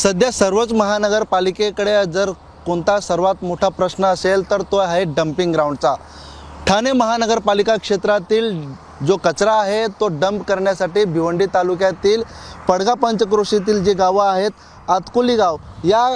सध्या सर्वच महानगरपालिकेकडे जर कोणता सर्वात मोठा प्रश्न असेल तर तो आहे डंपिंग ग्राउंडचा। ठाणे महानगरपालिका क्षेत्रातील जो कचरा आहे तो डंप करण्यासाठी भिवंडी तालुक्यातील पडगा पंचक्रोशीतील जी गावं आहेत, आतकोली गाव, या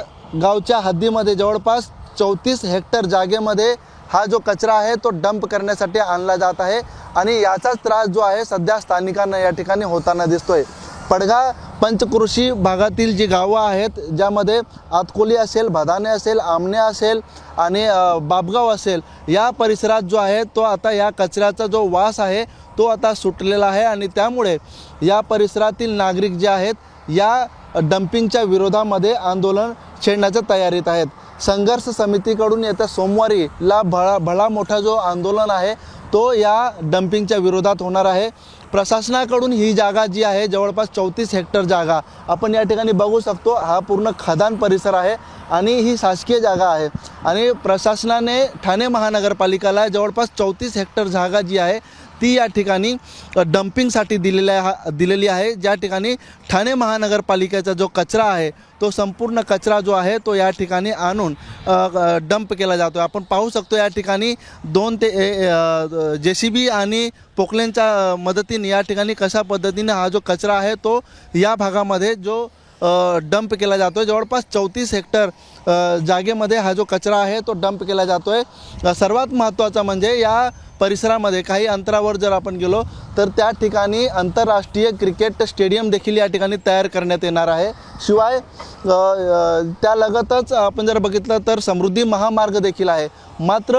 गावच्या हद्दीमध्ये जवळपास 34 हेक्टर जागेमध्ये हा जो कचरा आहे तो डंप करण्यासाठी आणला जात आहे आणि याचाच त्रास जो आहे सध्या स्थानिकांना या ठिकाणी होताना दिसतोय। पडगा पंचक्रोशी भागातील जी गावं आहेत, ज्यामध्ये आतकोली असेल, भदाणे असेल, आमणे असेल आणि बाबगाव असेल, या परिसरात जो आहे तो आता या कचऱ्याचा जो वास आहे तो आता सुटलेला आहे आणि त्यामुळे या परिसरातील नागरिक जे आहेत या डंपिंगच्या विरोधामध्ये आंदोलन छेडण्याच्या तयारीत आहेत। संघर्ष समितीकडून येत्या सोमवारीला भला मोठा जो आंदोलन आहे तो या डंपिंगच्या विरोधात होणार आहे। प्रशासनाकडून ही जागा जी आहे जवळपास 34 हेक्टर जागा आपण या ठिकाणी बघू शकतो। हा पूर्ण खदान परिसर आहे आणि ही शासकीय जागा आहे आणि प्रशासनाने ठाणे महानगरपालिकेला जवळपास 34 हेक्टर जागा जी आहे ती या ठिकाणी डंपिंगसाठी दिलेली आहे, ज्या ठिकाणी ठाणे महानगरपालिकेचा जो कचरा आहे तो संपूर्ण कचरा जो आहे तो या ठिकाणी आणून डंप केला जातो। आपण पाहू शकतो या ठिकाणी 2 ते JCB आणि पोकलेनच्या मदतीने या ठिकाणी कशा पद्धतीने हा जो कचरा आहे तो या भागामध्ये जो डंप केला जातो। जवळपास 34 हेक्टर जागेमध्ये हा जो कचरा आहे तो डंप केला जातो आहे। सर्वात महत्त्वाचं म्हणजे या परिसरामध्ये काही अंतरावर जर आपण गेलो तर त्या ठिकाणी आंतरराष्ट्रीय क्रिकेट स्टेडियम देखील या ठिकाणी तयार करण्यात येणार आहे। शिवाय त्यालगतच आपण जर बघितलं तर समृद्धी महामार्ग देखील आहे। मात्र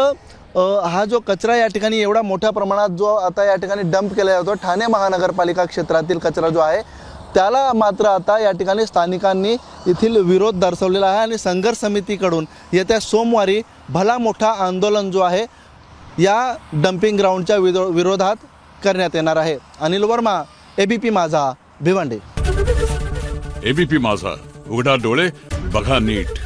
हा जो कचरा या ठिकाणी एवढा मोठ्या प्रमाणात जो आता या ठिकाणी डंप केला जातो ठाणे महानगरपालिका क्षेत्रातील कचरा जो आहे त्याला मात्र आता या ठिकाणी स्थानिकांनी येथील विरोध दर्शवलेला आहे आणि संघर्ष समितीकडून येत्या सोमवारी भला मोठा आंदोलन जो आहे या डंपिंग ग्राउंडच्या विरोधात करण्यात येणार आहे। अनिल वर्मा, ABP माझा, भिवंडी। ABP माझा, उघडा डोळे बघा नीट।